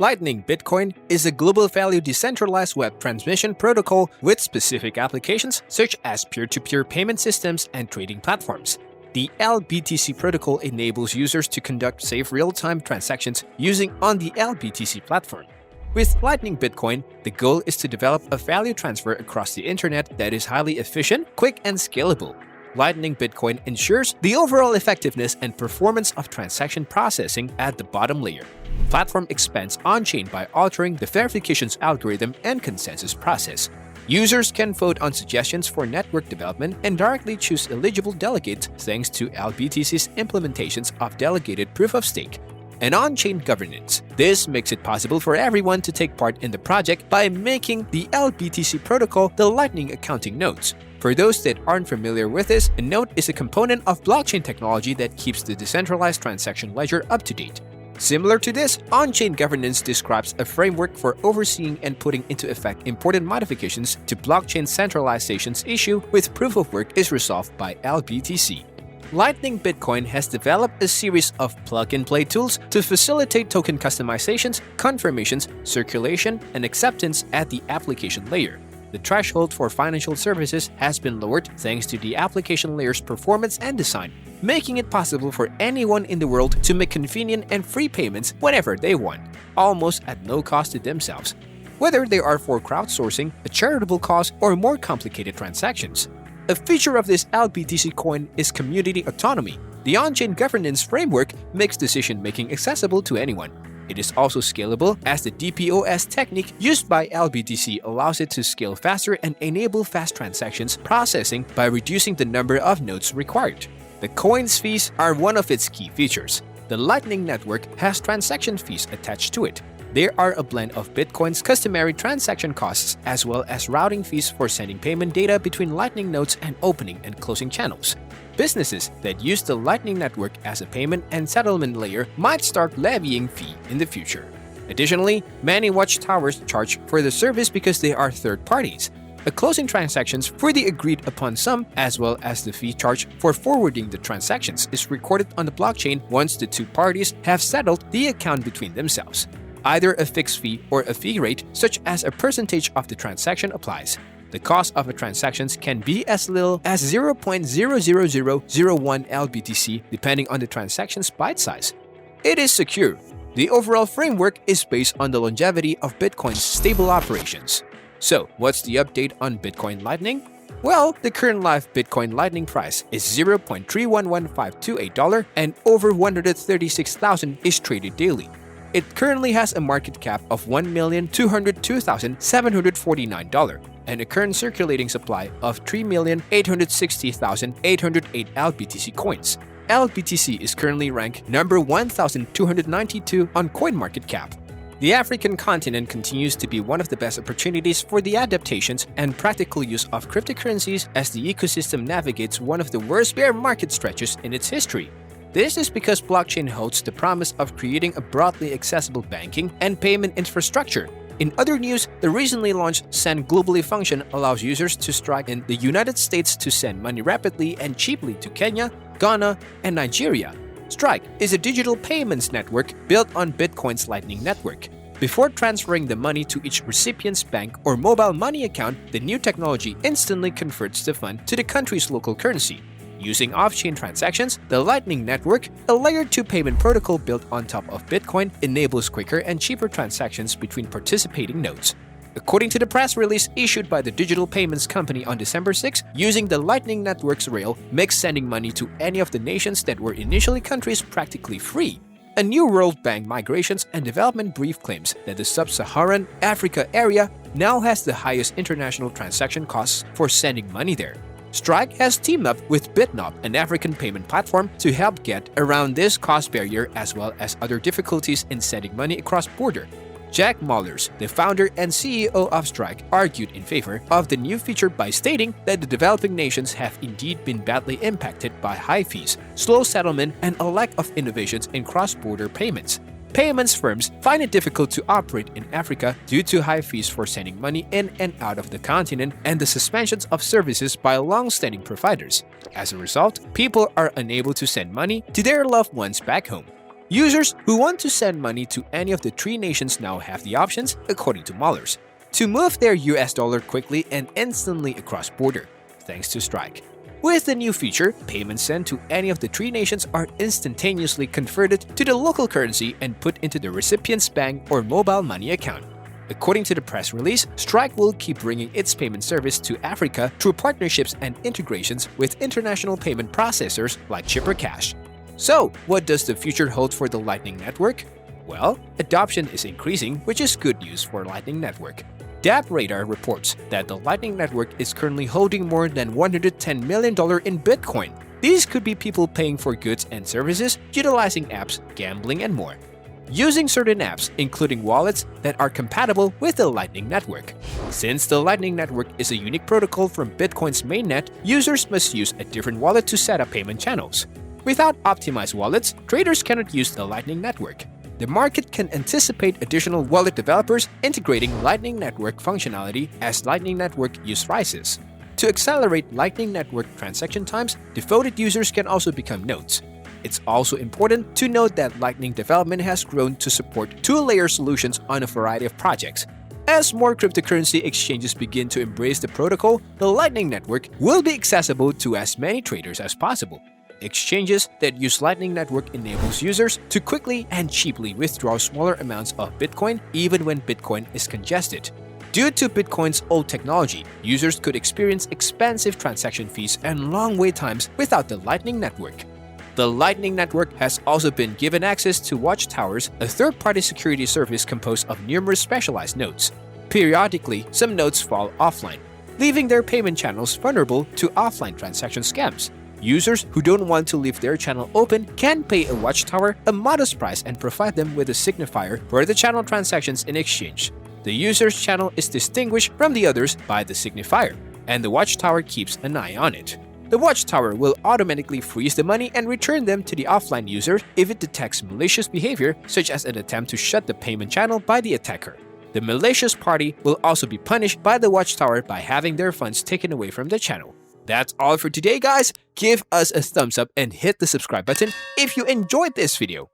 Lightning Bitcoin is a global value decentralized web transmission protocol with specific applications such as peer-to-peer payment systems and trading platforms. The LBTC protocol enables users to conduct safe real-time transactions using on the LBTC platform. With Lightning Bitcoin, the goal is to develop a value transfer across the internet that is highly efficient, quick, and scalable. Lightning Bitcoin ensures the overall effectiveness and performance of transaction processing at the bottom layer. The platform expands on-chain by altering the verifications algorithm and consensus process. Users can vote on suggestions for network development and directly choose eligible delegates thanks to LBTC's implementations of delegated proof-of-stake and on-chain governance. This makes it possible for everyone to take part in the project by making the LBTC protocol the Lightning accounting nodes. For those that aren't familiar with this, a node is a component of blockchain technology that keeps the decentralized transaction ledger up to date. Similar to this, on-chain governance describes a framework for overseeing and putting into effect important modifications to blockchain centralization's issue with proof of work is resolved by LBTC. Lightning Bitcoin has developed a series of plug-and-play tools to facilitate token customizations, confirmations, circulation, and acceptance at the application layer. The threshold for financial services has been lowered thanks to the application layer's performance and design, making it possible for anyone in the world to make convenient and free payments whenever they want, almost at no cost to themselves, whether they are for crowdsourcing, a charitable cause, or more complicated transactions. A feature of this LBTC coin is community autonomy. The on-chain governance framework makes decision-making accessible to anyone. It is also scalable as the DPoS technique used by LBTC allows it to scale faster and enable fast transactions processing by reducing the number of nodes required. The coin's fees are one of its key features. The Lightning Network has transaction fees attached to it. There are a blend of Bitcoin's customary transaction costs as well as routing fees for sending payment data between Lightning nodes and opening and closing channels. Businesses that use the Lightning Network as a payment and settlement layer might start levying fee in the future. Additionally, many watchtowers charge for the service because they are third parties. A closing transactions for the agreed upon sum as well as the fee charged for forwarding the transactions is recorded on the blockchain once the two parties have settled the account between themselves. Either a fixed fee or a fee rate, such as a percentage of the transaction, applies. The cost of a transaction can be as little as 0.00001 LBTC depending on the transaction's byte size. It is secure. The overall framework is based on the longevity of Bitcoin's stable operations. So, what's the update on Bitcoin Lightning? Well, the current live Bitcoin Lightning price is $0.311528 and over 136,000 is traded daily. It currently has a market cap of $1,202,749 and a current circulating supply of 3,860,808 LBTC coins. LBTC is currently ranked number 1,292 on CoinMarketCap. The African continent continues to be one of the best opportunities for the adaptations and practical use of cryptocurrencies as the ecosystem navigates one of the worst bear market stretches in its history. This is because blockchain holds the promise of creating a broadly accessible banking and payment infrastructure. In other news, the recently launched Send Globally function allows users to strike in the United States to send money rapidly and cheaply to Kenya, Ghana, and Nigeria. Strike is a digital payments network built on Bitcoin's Lightning Network. Before transferring the money to each recipient's bank or mobile money account, the new technology instantly converts the fund to the country's local currency. Using off-chain transactions, the Lightning Network, a layer 2 payment protocol built on top of Bitcoin, enables quicker and cheaper transactions between participating nodes. According to the press release issued by the digital payments company on December 6, using the Lightning Network's rail makes sending money to any of the nations that were initially countries practically free. A new World Bank migrations and development brief claims that the sub-Saharan Africa area now has the highest international transaction costs for sending money there. Strike has teamed up with BitNob, an African payment platform, to help get around this cost barrier as well as other difficulties in sending money across border. Jack Mallers, the founder and CEO of Strike, argued in favor of the new feature by stating that the developing nations have indeed been badly impacted by high fees, slow settlement, and a lack of innovations in cross-border payments. Payments firms find it difficult to operate in Africa due to high fees for sending money in and out of the continent and the suspensions of services by long-standing providers. As a result, people are unable to send money to their loved ones back home. Users who want to send money to any of the three nations now have the options, according to Mullers, to move their US dollar quickly and instantly across border, thanks to Strike. With the new feature, payments sent to any of the three nations are instantaneously converted to the local currency and put into the recipient's bank or mobile money account. According to the press release, Strike will keep bringing its payment service to Africa through partnerships and integrations with international payment processors like Chipper Cash. So, what does the future hold for the Lightning Network? Well, adoption is increasing, which is good news for Lightning Network. DAP Radar reports that the Lightning Network is currently holding more than $110 million in Bitcoin. These could be people paying for goods and services, utilizing apps, gambling, and more, using certain apps, including wallets that are compatible with the Lightning Network. Since the Lightning Network is a unique protocol from Bitcoin's mainnet, users must use a different wallet to set up payment channels. Without optimized wallets, traders cannot use the Lightning Network. The market can anticipate additional wallet developers integrating Lightning Network functionality as Lightning Network use rises. To accelerate Lightning Network transaction times, devoted users can also become nodes. It's also important to note that Lightning development has grown to support two-layer solutions on a variety of projects. As more cryptocurrency exchanges begin to embrace the protocol, the Lightning Network will be accessible to as many traders as possible. Exchanges that use Lightning Network enables users to quickly and cheaply withdraw smaller amounts of Bitcoin even when Bitcoin is congested. Due to Bitcoin's old technology, users could experience expensive transaction fees and long wait times without the Lightning Network. The Lightning Network has also been given access to Watchtowers, a third-party security service composed of numerous specialized nodes. Periodically, some nodes fall offline, leaving their payment channels vulnerable to offline transaction scams. Users who don't want to leave their channel open can pay a Watchtower a modest price and provide them with a signifier for the channel transactions in exchange. The user's channel is distinguished from the others by the signifier, and the Watchtower keeps an eye on it. The Watchtower will automatically freeze the money and return them to the offline user if it detects malicious behavior, such as an attempt to shut the payment channel by the attacker. The malicious party will also be punished by the Watchtower by having their funds taken away from the channel. That's all for today, guys. Give us a thumbs up and hit the subscribe button if you enjoyed this video.